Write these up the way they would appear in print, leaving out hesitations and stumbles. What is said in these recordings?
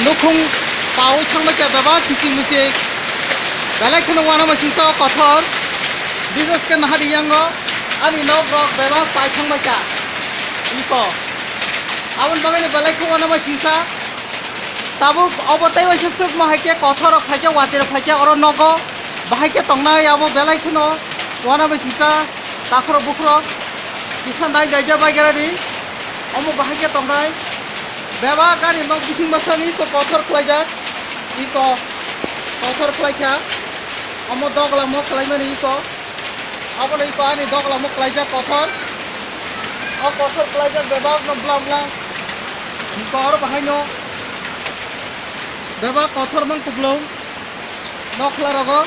nukhung pawi thangbacha beba kisi musi belai khono wana masingta kothor business ke nahari yango ani nok rok beba pai thangbacha iko abon bagani belai khono wana masingta tabuk obotai waisa suk mahake kothor rok phaike watir phaike oro nogo bahake tongnai abo belai khono wana masingta takhro bukhro kisan dai dai ja baigara di omo bahake tongnai beba gani nok bising basami ko kothor khlaijak iko kothor khlaika omo dogla mo khlaimani iko abon iko ani dogla mo khlaijak kothor o kothor khlaijak beba no blam blam iko or bahaino beba kothor mang kublo nok khalarogo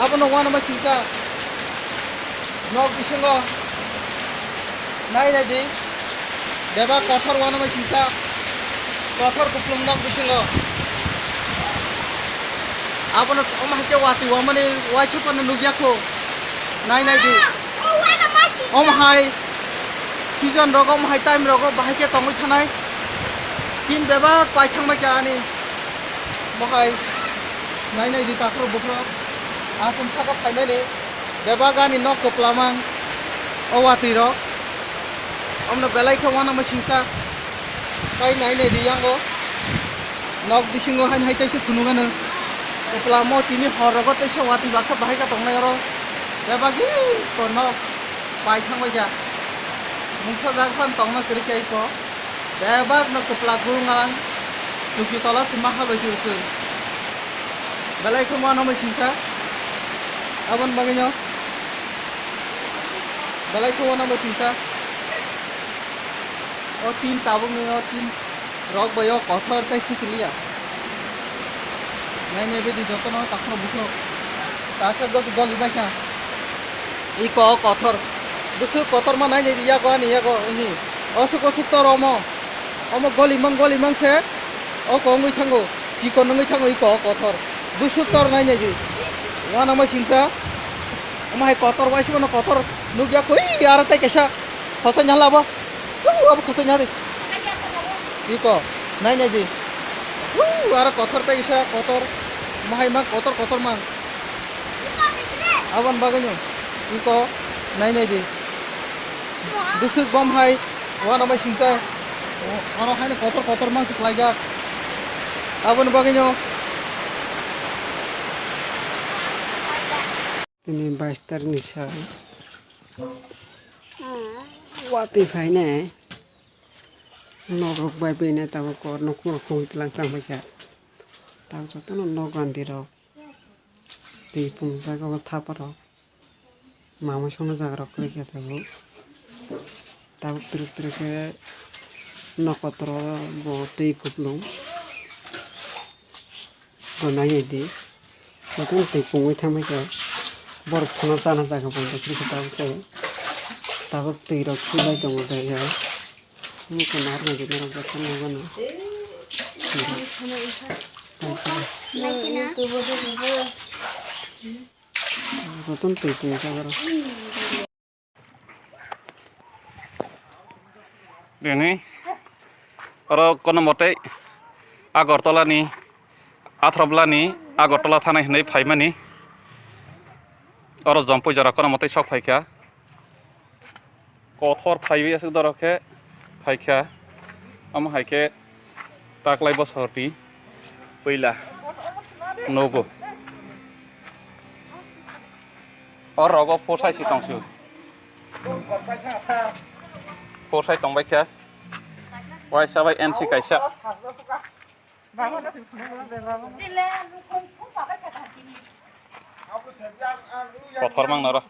abon wana ma singka nok bisingo nai nai di beba kothor wana ma singka kothor kuplung nok bisingo abon om hake wati wamani wachupan nugyako nai nai di om hai season rogo om hai time rogo bahake tongoi thanai tin beba pai thangma jani mohai nai nai di takro bukro akum thaka phaimai ni beba gani nok koplamang o wati ro omna belai khwana ma singsa kai nai nai di yango nok bisingo han hai taise phunugana kopla mo tini horogo taise wati bakha bahai ka tongnai ro beba gi ko nok pai thangbai ja mungsa jagphan tongna kri kai ko beba no kopla gurungalang tuki tola sima haloi jusu belai khwana ma singsa abon baginyo belai khwana ma singsa o tin tabung ni o tin rok bayo kothor tai khikliya nai nai bedi jotono takno bukno tasa gos goli baika iko kothor busu kothor ma nai nai ya ko ani ya ko ini osuk osuk to romo omo goli mang se o ko ngui thango chikon ngui thango iko kothor busu tor nai nai ji wana ma singsa oma hai kotor waisi bono kotor nugya koi ara tai kesa khosa nyala ba ab khosa nyade iko nai nai ji ara kotor tai kesa kotor mahai mang kotor mang awan baganyo iko nai nai ji busuk bom hai wana ma singsa oro hai kotor mang suklaija awan baganyo ini baster nisa wati faine nogok bai bene tabo ko nokku khoi tlang sang baja taw soto no gandi ro ti pum jaga ko thaparo mama sona jaga ro kre ke tabo truk ke nokotro bo ti kuplung gonai di soto ti pungoi thamai ka bor khona chana jaga bon kri ke tabo ti ro khilai jong de ya mu ko nar na gina ro kan no gana soton ti pung jaga ro ini oro kono mote Agartala ni Athrabla ni Agartala thanai hnai phaimani oro jompo jara kono mote sok phaikha kothor phaibi asuk dorokhe phaikha am haike taklai bosorti poila nogo oro rogo posai si tongsu posai tongbai kha wai sabai NC kaisa kothor mang naro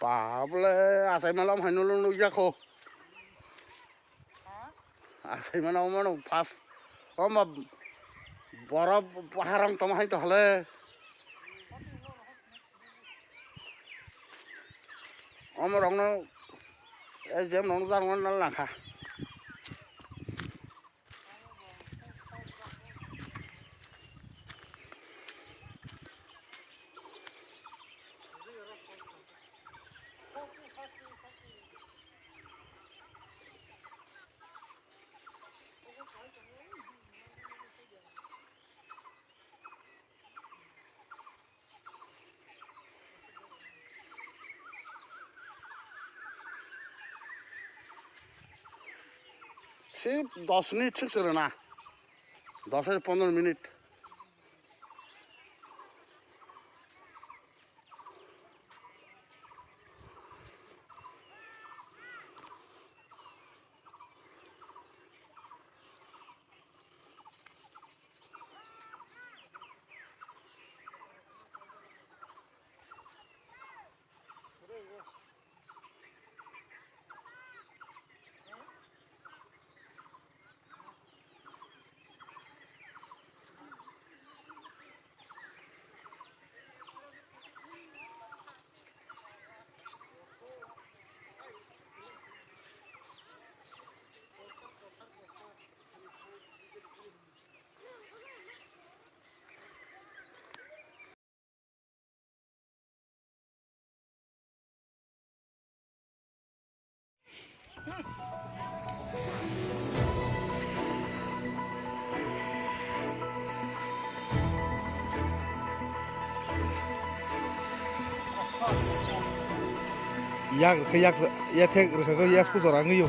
Pable asai malam hanulung nujako. Asai malam mana pas, oma borab paharang tomahai tohle. Oma rongno, jam nong jar ngon nal langka. সে 10 মিনিট ঠিক ছিল না 10-15 minute yak ke yak ya tek ke ya sku zora ngiyo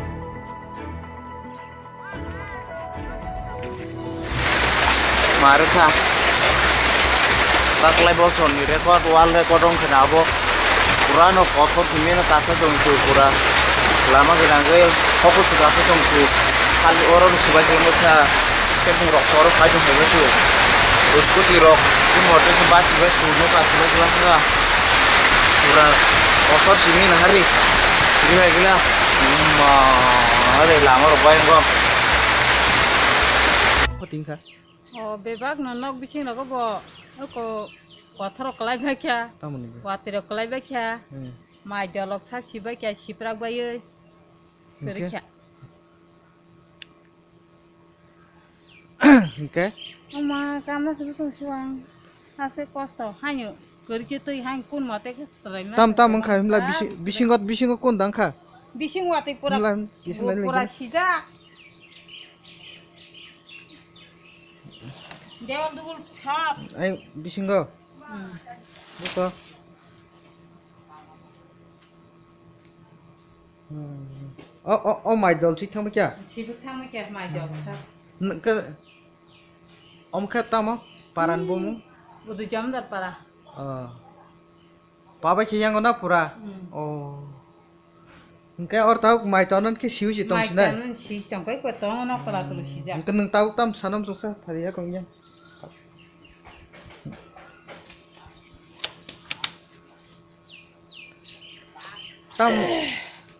Marka taklay boson ni record wall record ong kenabo purano kotor dimena kasa dong tu pura lama genangge fokus kasa dong tu kali orang sebagai macam kepung rock sorok aja hebat tu उसको ती rock tu motor sebat sebat suno kasa sebat lah pura kotor sini hari gila gila hari lama robain gua tingka bebak nonok bising nago bo ko kothoro kalai bakya tamani watiro kalai bakya mai jolok sap siba kya siprak baye kerikya oke oma kamna sebetulnya suang hasil kosto hanyo kerja tu hang kun mate ke terima tam tam mengka himla bisingot kon dangka bising wate pura himla kisna pura lagi sida dewan dugul chap ay bisingo buka oh my dol chik thang kya sibuk thang kya mai jol chap ke om kha tama paran bomu budu jam dar para papa khiyang na pura oh Engke or tahu mai tonan ke siu si tong mai sinai kan si sampai ko tong na para tu si ja Engke neng tahu tam sanam suksa thari ya kongnya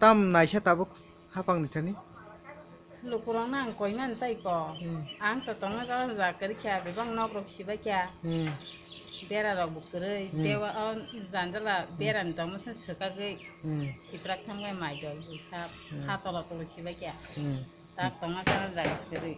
tam nai sa tabuk hapang ni thani lu kurang nang koi nan tai ko ang to tong na za kari kya be bang nok rok si ba kya bera rok bu kre dewa on zanjala beran tong sa saka ge si prak thang mai mai jol bu sa ha to la to si ba kya ta tong na za kari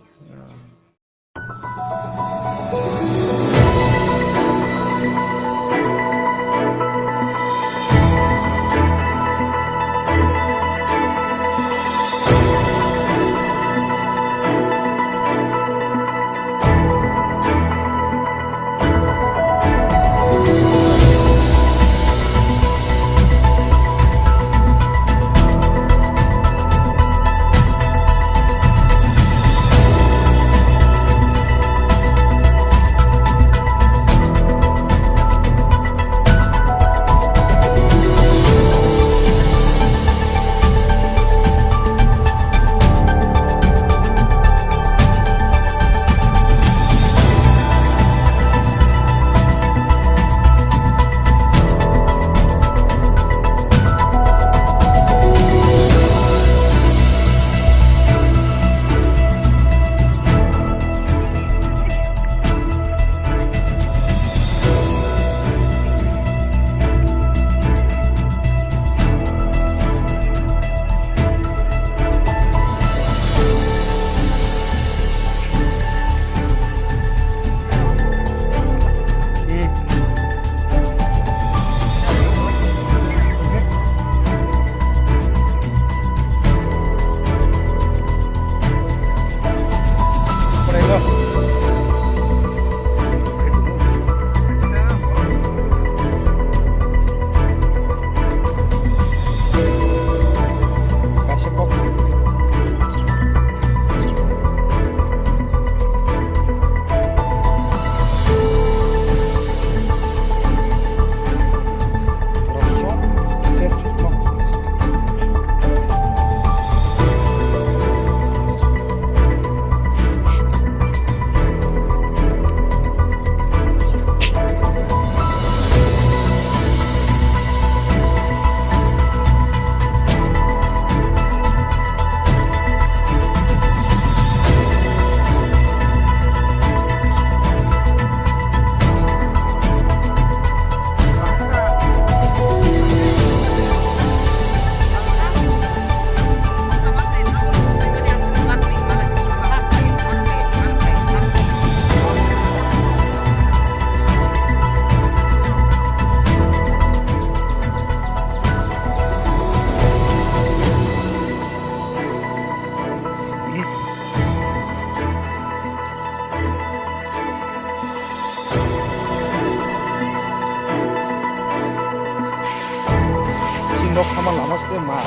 Namaste ma.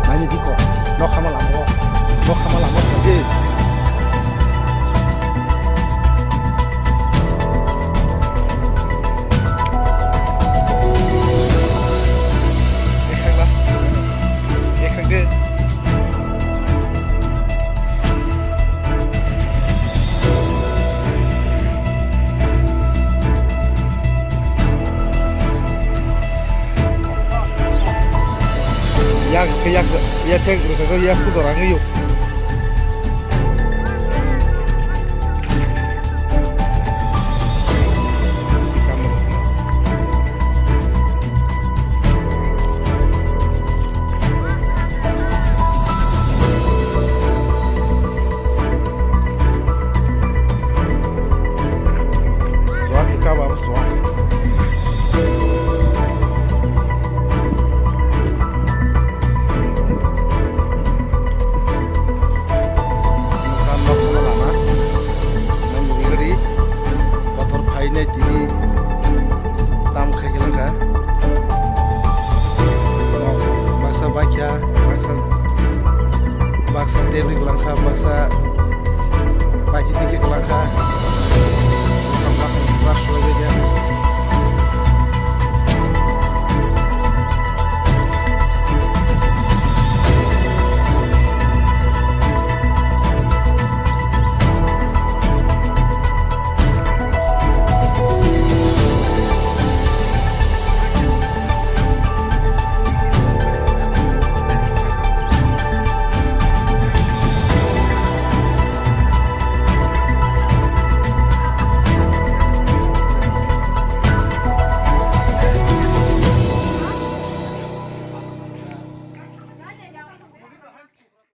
Nani diko, no kamalamo saja. Yak ya tek ko ya ku dorang yuk. Suatu kabar suatu. Ini tiri tam khagilang ka baksa bakya baksa tebrik langka baksa baci tikik langka